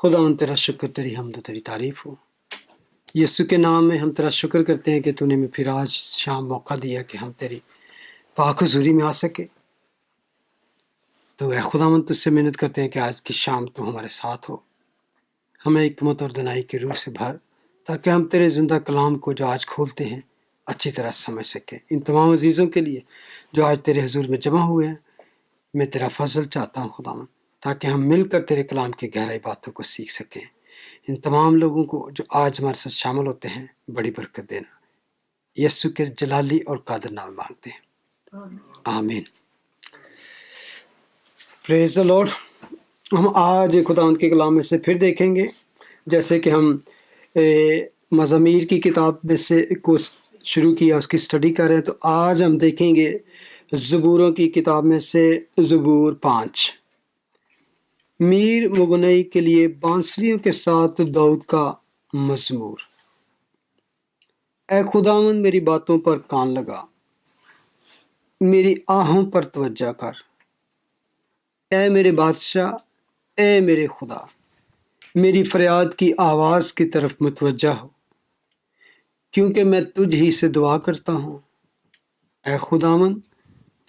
खुदावंद तेरा शुक्र, तेरी हम्द, तेरी तारीफ हो। यीशु के नाम में हम तेरा शुक्र करते हैं कि तूने हमें फिर आज शाम मौका दिया कि हम तेरी पाक हुजूरी में आ सके। तो ऐ खुदावंद तुझसे मिन्नत करते हैं कि आज की शाम तू हमारे साथ हो, हमें हिकमत और दनाई की रूह से भर, ताकि हम तेरे जिंदा कलाम को जो आज खोलते हैं अच्छी तरह समझ सकें। इन तमाम अजीज़ों के लिए जो आज तेरे हुजूर में जमा हुए हैं, मैं तेरा फजल चाहता हूँ खुदावंद, ताकि हम मिलकर तेरे कलाम की गहराई बातों को सीख सकें। इन तमाम लोगों को जो आज हमारे साथ शामिल होते हैं बड़ी बरकत देना, यीशु के जलाली और कादर नाम में मांगते हैं, आमीन। Praise the Lord. हम आज खुदावंद के कलाम में से फिर देखेंगे, जैसे कि हम मज़ामीर की किताब में से को शुरू किया, उसकी स्टडी कर रहे हैं। तो आज हम देखेंगे ज़बूरों की किताब में से ज़बूर 5, मीर मुगनई के लिए बांसुरियों के साथ दाऊद का मज़मूर। ऐ खुदावंद मेरी बातों पर कान लगा, मेरी आहों पर तवज्जो कर। ऐ मेरे बादशाह, ऐ मेरे खुदा, मेरी फरियाद की आवाज़ की तरफ मुतवज्जा हो, क्योंकि मैं तुझ ही से दुआ करता हूँ। ऐ खुदावंद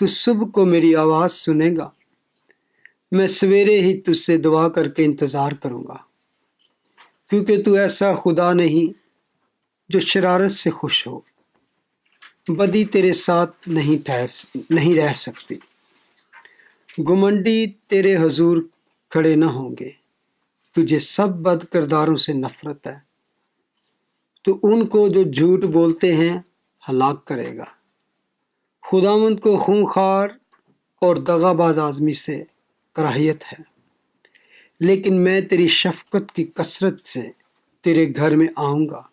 तू सुबह को मेरी आवाज़ सुनेगा, मैं सवेरे ही तुझसे दुआ करके इंतज़ार करूँगा, क्योंकि तू ऐसा खुदा नहीं जो शरारत से खुश हो, बदी तेरे साथ नहीं रह सकती। घुमंडी तेरे हुजूर खड़े न होंगे, तुझे सब बद किरदारों से नफरत है। तो उनको जो झूठ बोलते हैं हलाक करेगा। खुदावंद को खूंखार और दगाबाज आदमी से कराहियत है, लेकिन मैं तेरी शफकत की कसरत से तेरे घर में आऊँगा।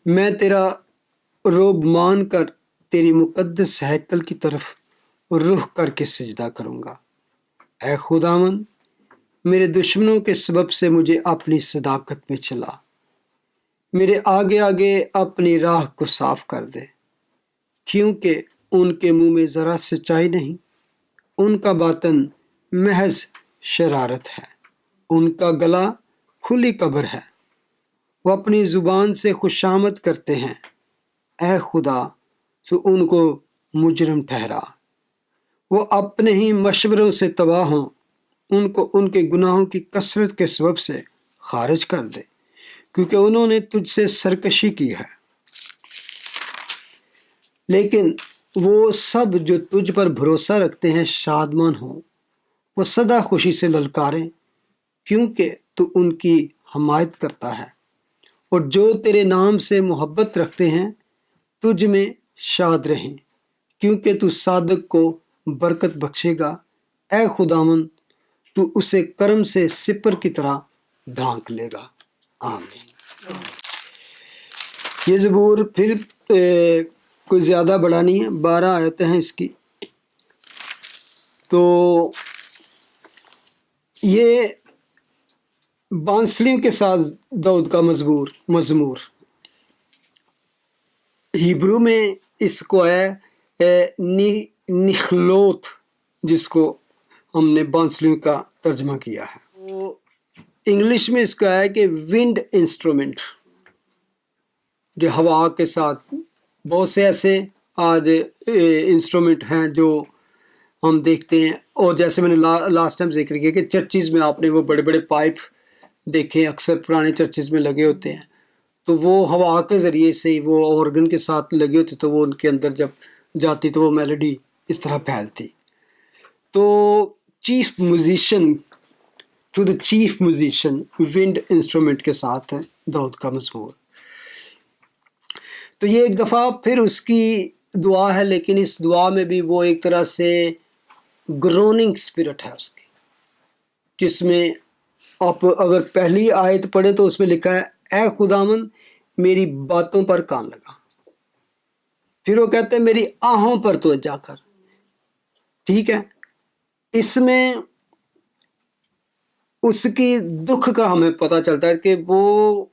मैं तेरा रोब मान कर तेरी मुकद्दस हैकल की तरफ रुख करके सजदा करूँगा। ऐ खुदावंद मेरे दुश्मनों के सबब से मुझे अपनी सदाकत में चला, मेरे आगे आगे अपनी राह को साफ कर दे, क्योंकि उनके मुंह में ज़रा सच्चाई नहीं, उनका बातन महज शरारत है, उनका गला खुली कब्र है, वो अपनी ज़ुबान से खुशामद करते हैं। ऐ खुदा तो उनको मुजरम ठहरा, वो अपने ही मशवरों से तबाह हों, उनको उनके गुनाहों की कसरत के सबब से खारिज कर दे, क्योंकि उन्होंने तुझसे सरकशी की है। लेकिन वो सब जो तुझ पर भरोसा रखते हैं शादमान हों, वो सदा खुशी से ललकारें, क्योंकि तू उनकी हमायत करता है। और जो तेरे नाम से मोहब्बत रखते हैं तुझ में शाद रहें, क्योंकि तू सादक को बरकत बख्शेगा। ऐ खुदावंद तू उसे करम से सिपर की तरह ढांक लेगा, आमीन। ये ज़बूर फिर कोई ज़्यादा बड़ा नहीं है, 12 आयतें हैं इसकी। तो ये बांसुरियों के साथ दाऊद का मज़मूर, हिब्रू में इसको है निखलोत, जिसको हमने बांसुरियों का तर्जमा किया है। तो इंग्लिश में इसका है कि विंड इंस्ट्रूमेंट, जो हवा के साथ। बहुत से ऐसे आज इंस्ट्रूमेंट हैं जो हम देखते हैं, और जैसे मैंने लास्ट टाइम जिक्र किया कि चर्चिज़ में आपने वो बड़े बड़े पाइप देखे, अक्सर पुराने चर्चिज़ में लगे होते हैं, तो वो हवा के ज़रिए से वो ऑर्गन के साथ लगे होते, तो वो उनके अंदर जब जाती तो वो मेलोडी इस तरह फैलती। तो chief musician to the chief musician wind instrument के साथ है दाऊद का मज़मूर। तो ये एक दफ़ा फिर उसकी दुआ है, लेकिन इस दुआ में भी वो एक तरह से ग्रोनिंग स्पिरिट है उसकी, जिसमें आप अगर पहली आयत पढ़े तो उसमें लिखा है ऐ खुदावंद मेरी बातों पर कान लगा। फिर वो कहते हैं मेरी आहों पर तवज्जो कर। ठीक है, इसमें उसकी दुख का हमें पता चलता है कि वो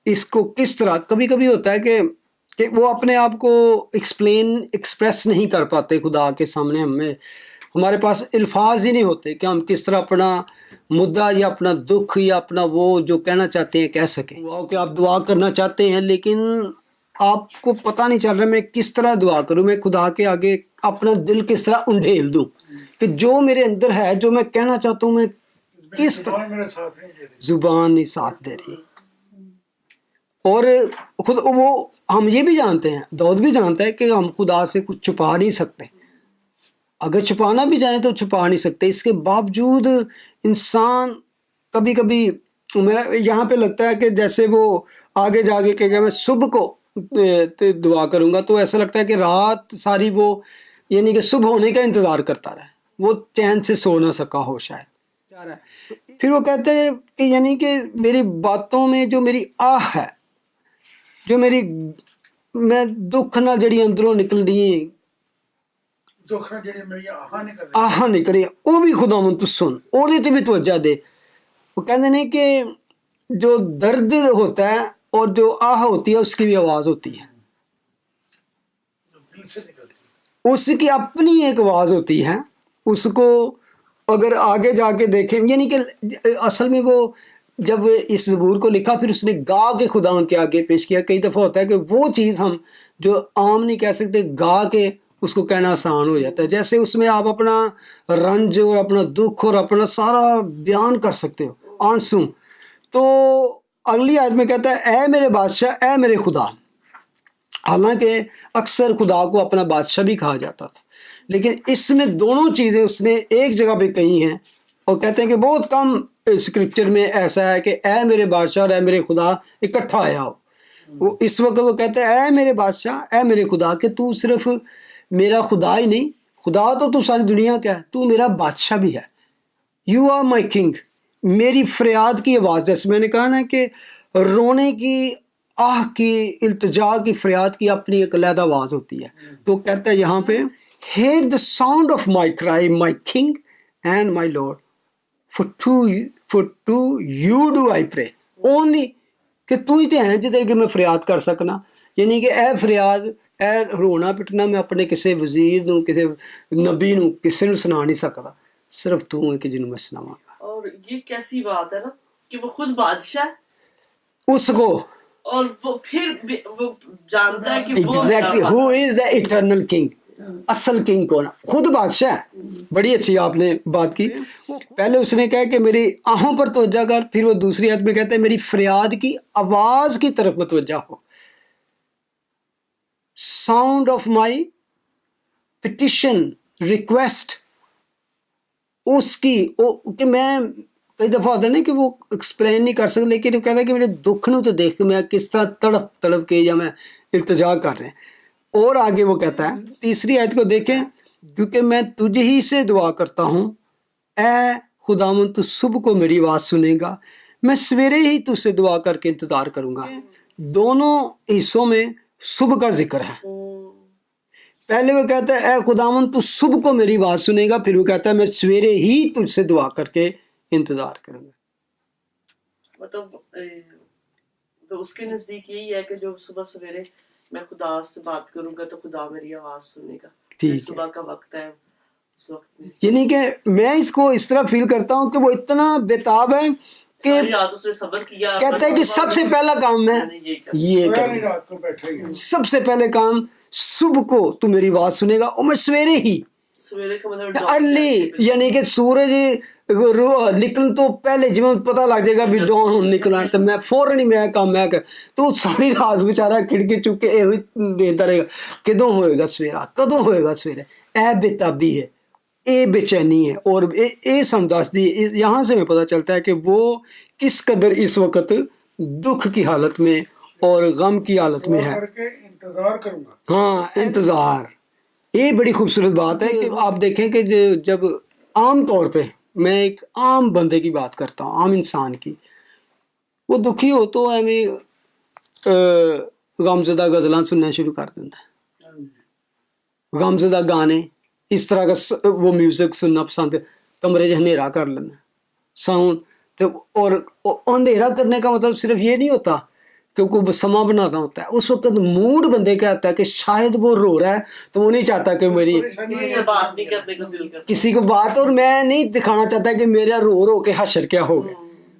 इसको किस तरह, कभी कभी होता है कि वो अपने आप को एक्सप्रेस नहीं कर पाते खुदा के सामने। ہمارے پاس الفاظ ہی نہیں ہوتے کہ ہم کس طرح اپنا مدعا یا اپنا دکھ یا اپنا وہ جو کہنا چاہتے ہیں کہہ سکیں. کہ آپ دعا کرنا چاہتے ہیں لیکن آپ کو پتہ نہیں چل رہا میں کس طرح دعا کروں, میں خدا کے آگے اپنا دل کس طرح انڈھیل دوں کہ جو میرے اندر ہے, جو میں کہنا چاہتا ہوں, میں کس طرح زبان نہیں ساتھ دے رہی. اور خود وہ ہم یہ بھی جانتے ہیں, داؤد بھی جانتا ہے کہ ہم خدا سے کچھ چھپا نہیں سکتے, اگر چھپانا بھی چاہیں تو چھپا نہیں سکتے. اس کے باوجود انسان کبھی کبھی, میرا یہاں پہ لگتا ہے کہ جیسے وہ آگے جا کے کہ میں صبح کو دعا کروں گا, تو ایسا لگتا ہے کہ رات ساری وہ یعنی کہ صبح ہونے کا انتظار کرتا رہے, وہ چین سے سو نہ سکا ہو شاید. پھر وہ کہتے ہیں کہ یعنی کہ میری باتوں میں جو میری آہ ہے, جو میری میں دکھ نہ جڑی اندروں نکل دی آہ نکل رہی, وہ بھی خدا من تو سن اور یہ بھی توجہ دے. وہ کہتے ہیں کہ جو درد ہوتا ہے اور جو آہ ہوتی ہے اس کی بھی آواز ہوتی ہے, اس کی اپنی ایک آواز ہوتی ہے. اس کو اگر آگے جا کے دیکھیں, یعنی کہ اصل میں وہ جب اس زبور کو لکھا پھر اس نے گا کے خدا ان کے آگے پیش کیا. کئی دفعہ ہوتا ہے کہ وہ چیز ہم جو عام نہیں کہہ سکتے, گا کے اس کو کہنا آسان ہو جاتا ہے. جیسے اس میں آپ اپنا رنج اور اپنا دکھ اور اپنا سارا بیان کر سکتے ہو, آنسو. تو اگلی آیت میں کہتا ہے اے میرے بادشاہ, اے میرے خدا. حالانکہ اکثر خدا کو اپنا بادشاہ بھی کہا جاتا تھا, لیکن اس میں دونوں چیزیں اس نے ایک جگہ پہ کہی ہیں. اور کہتے ہیں کہ بہت کم اسکرپچر میں ایسا ہے کہ اے میرے بادشاہ اور اے میرے خدا اکٹھا آیا ہو. وہ اس وقت وہ کہتے ہیں اے میرے بادشاہ, اے میرے خدا, کہ تو صرف میرا خدا ہی نہیں, خدا تو ساری دنیا کا ہے, تو میرا بادشاہ بھی ہے. You are my king. میری فریاد کی آواز, جیسے میں نے کہا نا کہ رونے کی, آہ کی, التجا کی, فریاد کی اپنی ایک علیحدہ آواز ہوتی ہے. تو کہتا ہے یہاں پہ hear the sound of my cry, my king and my lord, for to you do I pray. only کہ تو ہی تے ہیں جدے کہ میں فریاد کر سکنا. یعنی کہ اے فریاد, اے رونا پٹنا میں اپنے کسی وزیر نو, کسی نبی نو, کسی نو سنا نہیں سکتا, صرف تو ہے کہ جنوں میں سناواں گا. اور یہ کیسی بات ہے نا کہ وہ خود بادشاہ اس کو, اور وہ پھر وہ جانتا ہے کہ وہ exactly who is the eternal king, اصل کنگ کون, خود بادشاہ ہے. بڑی اچھی آپ نے بات کی. پہلے اس نے کہا کہ میری آہوں پر توجہ کر, پھر وہ دوسری آیت میں کہتے ہیں میری فریاد کی آواز کی طرف متوجہ ہو. Sound of my petition, request, اس کی کہ میں کئی دفعہ ہوتا ہے نا کہ وہ ایکسپلین نہیں کر سکتے, لیکن وہ کہتا ہے کہ میرے دکھ نو تو دیکھ کے میں کس طرح تڑپ تڑپ کے یا میں التجا کر رہے ہیں. اور آگے وہ کہتا ہے تیسری آیت کو دیکھیں, کیونکہ میں تجھ ہی سے دعا کرتا ہوں, اے خداوند تو صبح کو میری آواز سنے گا, میں سویرے ہی تجھ سے دعا کر کے انتظار کروں گا. دونوں حصوں میں صبح کا ذکر ہے. پہلے وہ کہتا ہے اے خداوند تو صبح کو میری آواز سنے گا, پھر وہ کہتا ہے میں سویرے ہی تجھ سے دعا کر کے انتظار کروں گا. مطلب تو اس کے نزدیک یہی ہے کہ جو صبح سویرے میں خدا سے بات کروں گا تو خدا میری آواز سنے گا. صبح کا وقت ہے, اس وقت میں یعنی کہ میں اس کو اس طرح فیل کرتا ہوں کہ وہ اتنا بےتاب ہے کہ صبر کیا, کہتا ہے کہ سب سے پہلا کام میں یہ کروں, سب سے پہلے کام صبح کو تو میری آواز سنے گا, اور میں سویرے ہی ارلی, یعنی کہ سورج نکل تو پہلے جی پتہ لگ جائے گا بھی ڈون نکلنا, تو میں فوراً ہی میں کام میں کر, تو ساری رات بیچارہ کھڑکی چک کے یہ دیتا رہے گا کدوں ہوئے گا سویرا, کدوں ہوئے گا سویرے. اے بےتابی ہے, اے بے چینی ہے, اور اے سمداس دی. یہاں سے ہمیں پتہ چلتا ہے کہ وہ کس قدر اس وقت دکھ کی حالت میں اور غم کی حالت میں ہے. انتظار کروں گا. ہاں انتظار, یہ بڑی خوبصورت بات ہے کہ آپ دیکھیں کہ جب عام طور پہ میں ایک عام بندے کی بات کرتا ہوں, عام انسان کی, وہ دکھی ہو تو ایویں غمزدہ غزلاں سننا شروع کر دیتا ہے, غمزدہ گانے اس طرح کا وہ میوزک سننا پسند ہے, کمرے جو اندھیرا کر لینا ساؤنڈ. اور اندھیرا کرنے کا مطلب صرف یہ نہیں ہوتا क्योंकि वो समा बनाना होता है, उस वक्त मूड बंदे का आता है कि शायद वो रो रहा है तो वो नहीं चाहता कि मेरी किसी से बात नहीं करने को दिल करता, किसी को बात, और मैं नहीं दिखाना चाहता कि मेरा रो रो के हशर क्या हो गया,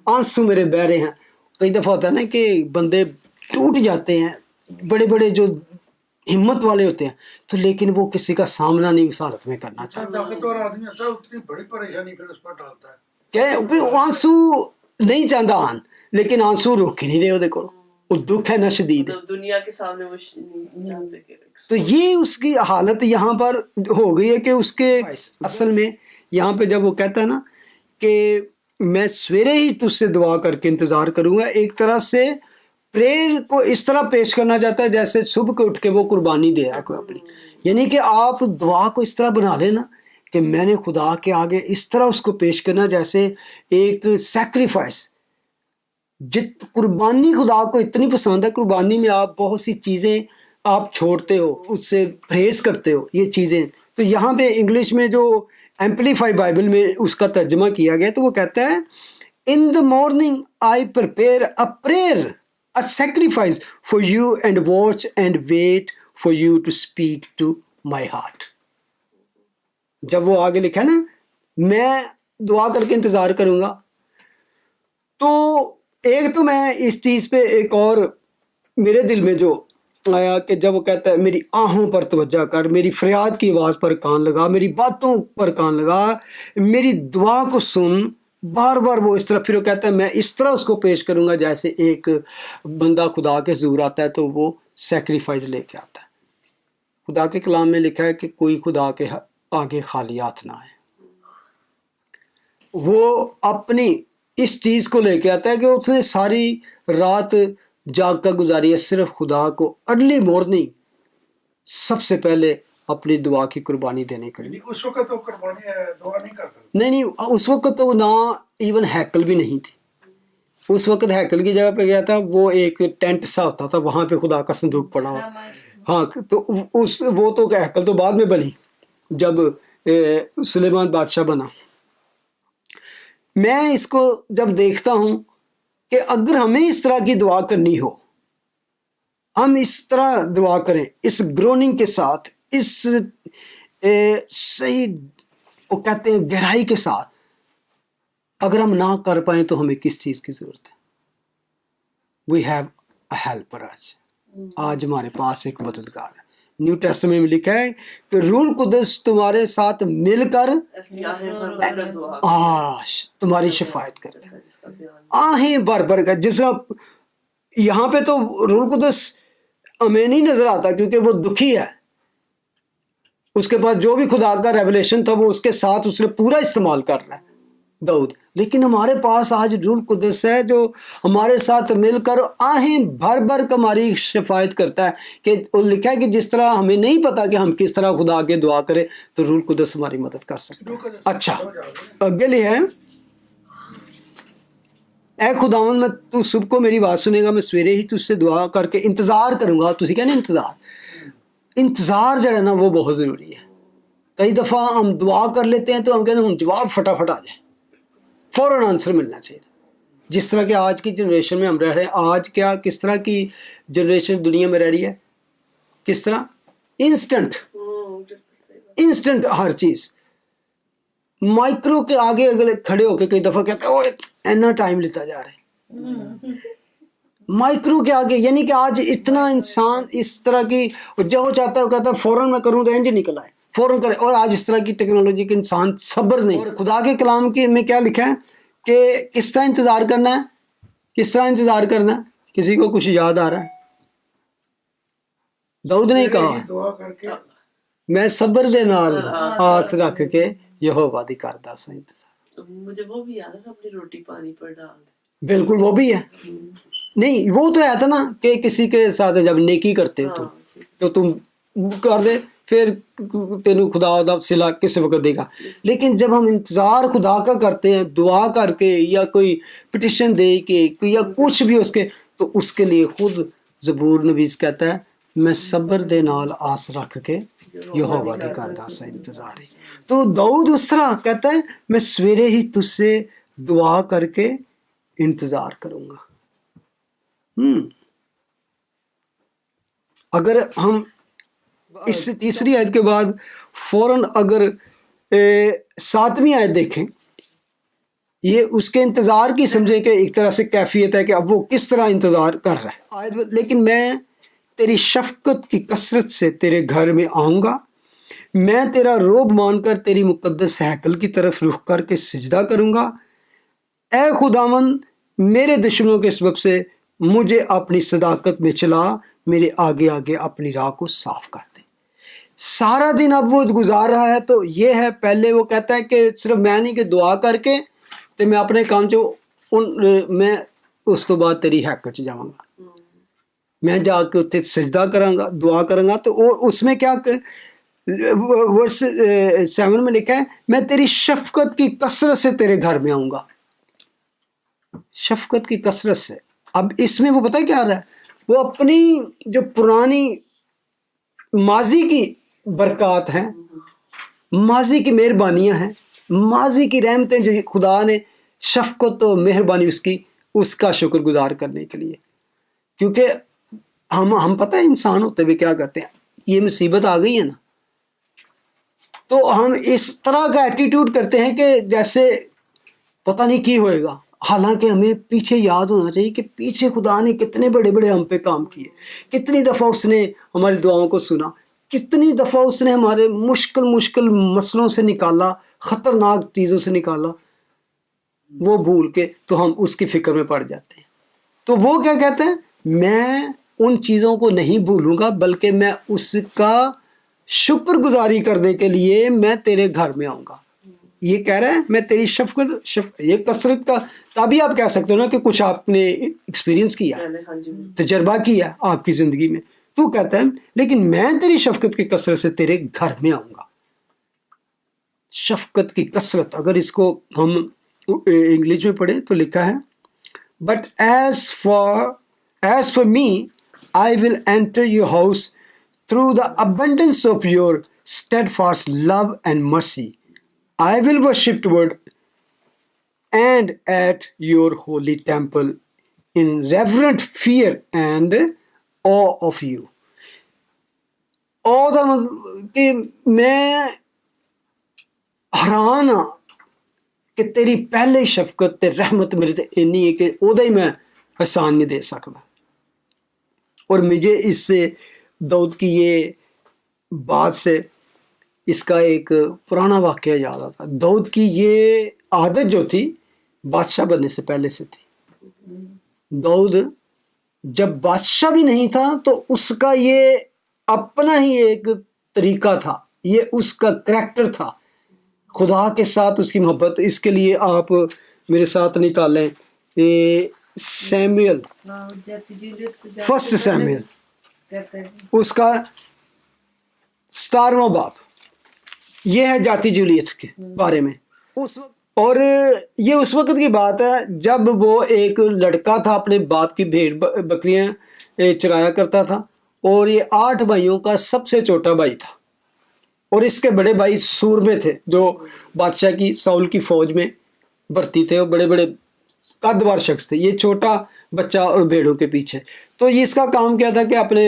आंसू मेरे बह रहे हैं। कई दफ़ा होता है ना कि बंदे टूट जाते हैं, बड़े बड़े जो हिम्मत वाले होते हैं, तो लेकिन वो किसी का सामना नहीं उस हालत में करना चाहता। ताकतवर आदमी होता है उतनी बड़ी परेशानी फिर उस पर डालता है। क्या आंसू नहीं चाहता आन, लेकिन आंसू रोक ही नहीं रहे, देखो वो दुख है ना शदीद है। मतलब दुनिया के सामने वो नहीं चाहते कि तो ये उसकी हालत यहाँ पर हो गई है कि उसके असल में यहाँ पे जब वो कहता है ना कि मैं सवेरे ही तुझसे दुआ करके इंतज़ार करूँगा, एक तरह से प्रेयर को इस तरह पेश करना चाहता है जैसे सुबह को उठ के वो कुर्बानी दे रहा है कोई अपनी, यानी कि आप दुआ को इस तरह बना लेना कि मैंने खुदा के आगे इस तरह उसको पेश करना जैसे एक सैक्रिफाइस। जित कुर्बानी खुदा को इतनी पसंद है, कुर्बानी में आप बहुत सी चीज़ें आप छोड़ते हो, उससे परहेज करते हो, ये चीज़ें। तो यहाँ पे इंग्लिश में जो एम्पलीफाई बाइबल में उसका तर्जमा किया गया, तो वो कहता है in the morning I prepare a prayer a sacrifice for you and watch and wait for you to speak to my heart. जब वो आगे लिखा ना मैं दुआ करके इंतज़ार करूँगा, तो एक तो मैं इस चीज़ पे एक और मेरे दिल में जो आया कि जब वो कहता है मेरी आहों पर तवज्जो कर, मेरी फरियाद की आवाज़ पर कान लगा, मेरी बातों पर कान लगा, मेरी दुआ को सुन, बार बार वो इस तरह, फिर वो कहता है मैं इस तरह उसको पेश करूँगा जैसे एक बंदा खुदा के हुज़ूर आता है तो वो सेक्रीफाइस लेके आता है। खुदा के कलाम में लिखा है कि कोई खुदा के आगे खाली हाथ ना आए। वो अपनी इस चीज़ को लेके आता है कि उसने सारी रात जाग कर गुजारी है सिर्फ खुदा को अर्ली मॉर्निंग सबसे पहले अपनी दुआ की कुर्बानी देने के लिए। उस वक्त तो कुर्बानी दुआ नहीं कर सकते। नहीं, उस वक्त तो ना इवन हैकल भी नहीं थी। उस वक्त हैकल की जगह पे गया था, वो एक टेंट सा होता था, वहाँ पे खुदा का संदूक पड़ा हुआ। हाँ, तो वो तो हैकल तो बाद में बनी जब सुलेमान बादशाह बना। मैं इसको जब देखता हूँ कि अगर हमें इस तरह की दुआ करनी हो, हम इस तरह दुआ करें इस ग्रोनिंग के साथ, इस सही वो कहते हैं गहराई के साथ, अगर हम ना कर पाए तो हमें किस चीज़ की ज़रूरत है? We have a helper. आज हमारे पास एक मददगार है। न्यू टेस्टमेंट में लिखा है कि रूल कुदस तुम्हारे साथ मिलकर तुम्हारी शिफायत करता है, आहें भर भर कर। जिस यहाँ पे तो रूल कुदस हमें नहीं नजर आता क्योंकि वो दुखी है, उसके पास जो भी खुदा का रेवलेशन था वो उसके साथ उसने पूरा इस्तेमाल कर रहा है दाऊद। लेकिन हमारे पास आज रूल कुदस है जो हमारे साथ मिलकर आहें भर भर कर हमारी शिफायत करता है। कि वो लिखा है कि जिस तरह हमें नहीं पता कि हम किस तरह खुदा के दुआ करें तो रूल कुदस हमारी मदद कर सकता है। अच्छा, अगले लिए है ऐ खुदावन मैं तू सुबह को मेरी बात सुनेगा, मैं सवेरे ही तुझसे दुआ करके इंतज़ार करूँगा। तुझे कहना इंतज़ार जो है ना वो बहुत ज़रूरी है। कई दफ़ा हम दुआ कर लेते हैं तो हम कहते हैं हम जवाब फटाफट आ जाए, फ़ौरन आंसर मिलना चाहिए। जिस तरह के आज की जनरेशन में हम रह रहे हैं, आज क्या किस तरह की जनरेशन दुनिया में रह रही है, किस तरह इंस्टेंट हर चीज़। माइक्रो के आगे अगले खड़े होके कई दफ़ा कहते हैं ओए इतना टाइम लेता जा रहा है माइक्रो के आगे। यानी कि आज इतना इंसान इस तरह की जो चाहता है वो कहता है फ़ौरन मैं करूँ तो इंज निकल आए, फ़ौरन करे। और आज इस तरह की टेक्नोलॉजी के इंसान सब्र नहीं। और खुदा के कलाम के में क्या लिखा है कि किस तरह इंतज़ार करना है, किस तरह इंतज़ार करना है। किसी को कुछ याद आ रहा है? दाऊद ने कहा दुआ करके मैं सब्र दे नाल आस रख के यहोवा दी करदा सा इंतज़ार। मुझे वो भी याद है, अपनी रोटी पानी पर डाल दे। बिल्कुल वो भी है। नहीं वो तो है था ना कि किसी के साथ जब नेकी करते हो तो तुम कर दे, फिर तेनू खुदा दा सिला किस वक्त देगा। लेकिन जब हम इंतज़ार खुदा का करते हैं दुआ करके या कोई पिटिशन दे के या कुछ भी उसके, तो उसके लिए खुद ज़बूर नबीस कहता है मैं सब्र दे नाल आस रख के यहोवा दी करदा सा इंतज़ार है। तो दाऊद उस तरह कहता है मैं सवेरे ही तुझसे दुआ करके इंतज़ार करूँगा। اگر ہم اس تیسری آیت کے بعد فوراً اگر 7ویں آیت دیکھیں، یہ اس کے انتظار کی سمجھے کہ ایک طرح سے کیفیت ہے کہ اب وہ کس طرح انتظار کر رہا ہے آیت، لیکن میں تیری شفقت کی کثرت سے تیرے گھر میں آؤں گا، میں تیرا روب مان کر تیری مقدس ہیکل کی طرف رخ کر کے سجدہ کروں گا۔ اے خداوند، میرے دشمنوں کے سبب سے مجھے اپنی صداقت میں چلا، میرے آگے آگے اپنی راہ کو صاف کر دے۔ سارا دن اب وہ گزار رہا ہے تو یہ ہے، پہلے وہ کہتا ہے کہ صرف میں نہیں کہ دعا کر کے تو میں اپنے کام میں اس تو بعد تیری ہیکل چ جاؤں گا، میں جا کے اتنے سجدہ کراں گا، دعا کراں گا۔ تو اس میں کیا ورس 7 میں لکھا ہے، میں تیری شفقت کی کثرت سے تیرے گھر میں آؤں گا، شفقت کی کثرت سے۔ اب اس میں وہ پتہ کیا آ رہا ہے، وہ اپنی جو پرانی ماضی کی برکات ہیں، ماضی کی مہربانیاں ہیں، ماضی کی رحمتیں جو خدا نے شفقت و مہربانی اس کا شکر گزار کرنے کے لیے، کیونکہ ہم پتہ ہے انسان ہوتے ہوئے کیا کرتے ہیں، یہ مصیبت آ گئی ہے نا تو ہم اس طرح کا ایٹیٹیوڈ کرتے ہیں کہ جیسے پتہ نہیں کی ہوئے گا، حالانکہ ہمیں پیچھے یاد ہونا چاہیے کہ پیچھے خدا نے کتنے بڑے بڑے ہم پہ کام کیے، کتنی دفعہ اس نے ہماری دعاؤں کو سنا، کتنی دفعہ اس نے ہمارے مشکل مسئلوں سے نکالا، خطرناک چیزوں سے نکالا، وہ بھول کے تو ہم اس کی فکر میں پڑ جاتے ہیں۔ تو وہ کیا کہتے ہیں، میں ان چیزوں کو نہیں بھولوں گا، بلکہ میں اس کا شکر گزاری کرنے کے لیے میں تیرے گھر میں آؤں گا۔ یہ کہہ رہا ہے میں تیری یہ کثرت کا، تبھی آپ کہہ سکتے ہو نا کہ کچھ آپ نے ایکسپیرینس کیا، تجربہ کیا آپ کی زندگی میں، تو کہتا ہے لیکن میں تیری شفقت کی کثرت سے تیرے گھر میں آؤں گا۔ شفقت کی کثرت، اگر اس کو ہم انگلش میں پڑھیں تو لکھا ہے، but as for me I will enter your house through the abundance of your steadfast love and mercy. I will worship toward and at your holy temple in reverent fear and awe of you. اور کہ میں حیران ہاں کہ تیری پہلے شفقت تے رحمت میرے تے اینی ہے کہ اودے ہی میں احسان نہیں دے سکتا۔ اور مجھے اس سے داؤد کی یہ بات سے اس کا ایک پرانا واقعہ یاد آتا۔ داؤد کی یہ عادت جو تھی بادشاہ بننے سے پہلے سے تھی۔ داؤد جب بادشاہ بھی نہیں تھا تو اس کا یہ اپنا ہی ایک طریقہ تھا، یہ اس کا کریکٹر تھا، خدا کے ساتھ اس کی محبت۔ اس کے لیے آپ میرے ساتھ نکالیں سیموئل، 1 سیموئل، اس کا 17واں باب، یہ ہے جاتی جولیت کے بارے میں۔ اور یہ اس وقت کی بات ہے جب وہ ایک لڑکا تھا، اپنے باپ کی بھیڑ بکریاں چرایا کرتا تھا، اور یہ 8 بھائیوں کا سب سے چھوٹا بھائی تھا، اور اس کے بڑے بھائی سورمے تھے جو بادشاہ کی ساؤل کی فوج میں بھرتی تھے، اور بڑے بڑے قدور شخص تھے۔ یہ چھوٹا بچہ اور بھیڑوں کے پیچھے، تو یہ اس کا کام کیا تھا کہ اپنے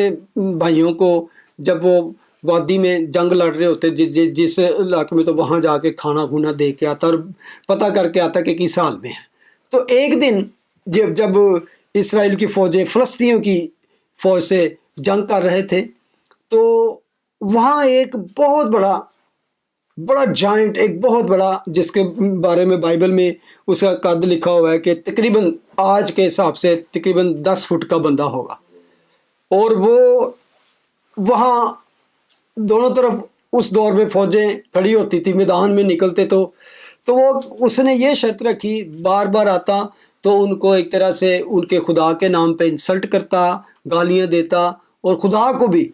بھائیوں کو جب وہ وادی میں جنگ لڑ رہے ہوتے جس علاقے میں، تو وہاں جا کے کھانا کھونا دے کے آتا اور پتہ کر کے آتا کہ کس حال میں ہے۔ تو ایک دن جب اسرائیل کی فوجیں فلسطینیوں کی فوج سے جنگ کر رہے تھے، تو وہاں ایک بہت بڑا جائنٹ، ایک بہت بڑا، جس کے بارے میں بائبل میں اس کا قد لکھا ہوا ہے کہ تقریباً آج کے حساب سے تقریباً 10 فٹ کا بندہ ہوگا، اور وہ وہاں دونوں طرف اس دور میں فوجیں کھڑی ہوتی تھی، میدان میں نکلتے تو وہ اس نے یہ شرط رکھی، بار بار آتا تو ان کو ایک طرح سے ان کے خدا کے نام پہ انسلٹ کرتا، گالیاں دیتا، اور خدا کو بھی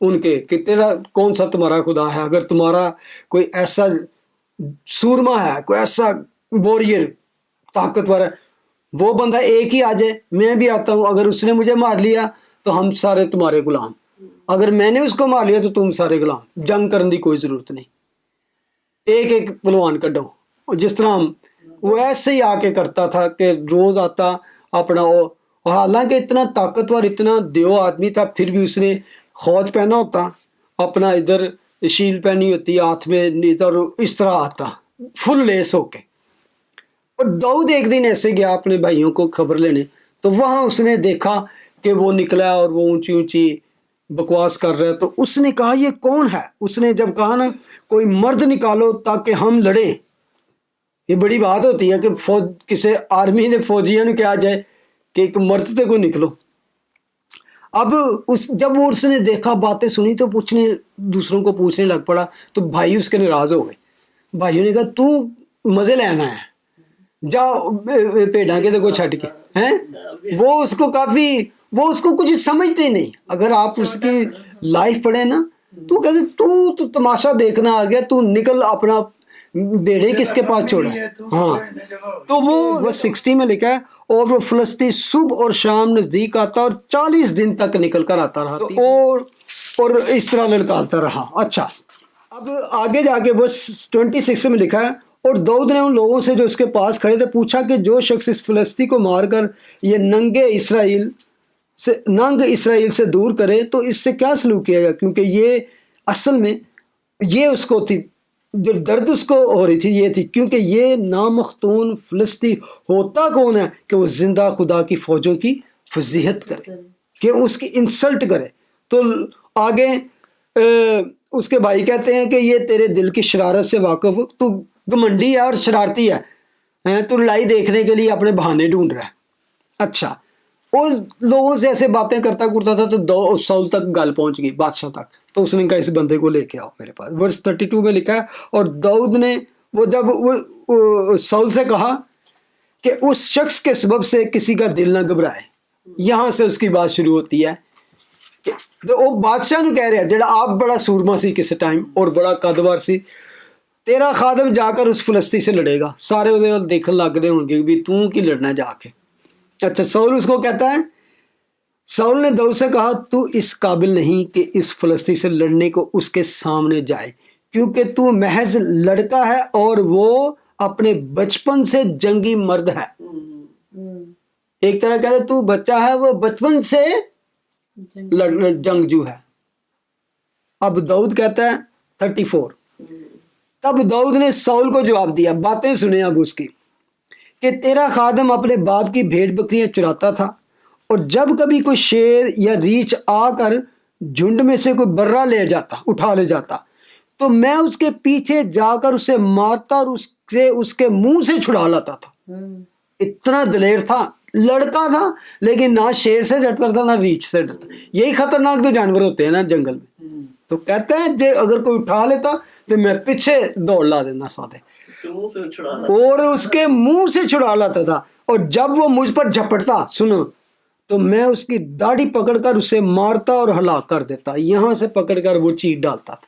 ان کے کہ تیرا کون سا تمہارا خدا ہے، اگر تمہارا کوئی ایسا سورما ہے، کوئی ایسا واریر طاقتور ہے، وہ بندہ ایک ہی آ جائے، میں بھی آتا ہوں، اگر اس نے مجھے مار لیا تو ہم سارے تمہارے غلام، اگر میں نے اس کو مار لیا تو تم سارے غلام، جنگ کرنے کی کوئی ضرورت نہیں، ایک ایک پلوان کڈو۔ جس طرح وہ ایسے ہی آ کے کرتا تھا کہ روز آتا اپنا، حالانکہ اتنا طاقتور، اتنا دیو آدمی تھا، پھر بھی اس نے खौज पहना होता, अपना इधर शील पहनी होती, हाथ में इधर इस तरह आता फुल लेस होके। और दाऊद एक दिन ऐसे गया अपने भाइयों को खबर लेने, तो वहाँ उसने देखा कि वो निकला और वो ऊंची ऊंची बकवास कर रहा है। तो उसने कहा ये कौन है? उसने जब कहा ना कोई मर्द निकालो ताकि हम लड़ें, ये बड़ी बात होती है कि फौज किसी आर्मी ने फौजियों ने क्या जाए कि एक मर्द से को निकलो। अब जब वो उसने देखा, बातें सुनी, तो दूसरों को पूछने लग पड़ा। तो भाई उसके नाराज हो गए। भाइयों ने कहा तू मजे लेना है, जाओ भेड़ा के देखो छट के हैं। वो उसको कुछ समझते नहीं। अगर आप उसकी लाइफ पढ़े ना तो कहते तू तो तमाशा देखना आ गया, तू निकल, अपना बेड़े किसके पास छोड़ा। हाँ, तो वो 60 में लिखा है और वो फलस्ती सुबह और शाम नजदीक आता और 40 दिन तक निकल कर आता रहा। तो और इस तरह लड़काता रहा। अच्छा, अब आगे जाके वो 26 में लिखा है और दाऊद ने उन लोगों से जो उसके पास खड़े थे पूछा कि जो शख्स इस फलस्ती को मारकर ये नंग इसराइल से दूर करे तो इससे क्या सलूक किया जाए, क्योंकि ये असल में ये उसको थी जो दर्द उसको हो रही थी, ये थी क्योंकि ये नामख्तून फलस्ती होता कौन है कि वो जिंदा खुदा की फौजों की फजीहत करे, कि उसकी इंसल्ट करे। तो आगे उसके भाई कहते हैं कि ये तेरे दिल की शरारत से वाकिफ हो, तू घमंडी है और शरारती है, तू लड़ाई देखने के लिए अपने बहाने ढूंढ रहा है। अच्छा, वो लोगों से ऐसे बातें करता था तो साउल तक गल पहुंच गई, बादशाह तक। तो उसने कहा इस बंदे को लेके आओ मेरे पास। वर्स 32 में लिखा है और दाऊद ने वो साउल से कहा कि उस शख्स के सबब से किसी का दिल ना घबराए। यहाँ से उसकी बात शुरू होती है। तो वो बादशाह ने कह रहा है जेड़ा आप बड़ा सूरमा सी किस टाइम और बड़ा कदवर सी, तेरा खादम जाकर उस फलस्ती से लड़ेगा। सारे उधर देखने लगते होंगे भी तू की लड़ना जाके। अच्छा, साउल उसको कहता है, साउल ने दाऊद से कहा तू इस काबिल नहीं कि इस फलस्ती से लड़ने को उसके सामने जाए, क्योंकि तू महज लड़का है और वो अपने बचपन से जंगी मर्द है। एक तरह कहते तू बच्चा है, वो बचपन से जंगजू है। अब दाऊद कहता है 34, तब दाऊद ने साउल को जवाब दिया, बातें सुने अब उसकी, कि तेरा खादम अपने बाप की भेड़ बकरियां चुराता था और जब कभी कोई शेर या रीछ आकर झुंड में से कोई बर्रा उठा ले जाता तो मैं उसके पीछे जाकर उसे मारता और उसके मुंह से छुड़ा लाता था। इतना दलेर था, लड़का था, लेकिन ना शेर से डरता था ना रीछ से डरता। यही खतरनाक जो जानवर होते हैं ना जंगल में। तो कहते हैं जे अगर कोई उठा लेता तो मैं पीछे दौड़ ला देना साथे और उसके मुंह से छुड़ा लाता था। और जब वो मुझ पर झपटता, सुनो, तो मैं उसकी दाढ़ी पकड़कर उसे मारता और हलाक कर देता। यहां से पकड़कर वो चीर डालता था।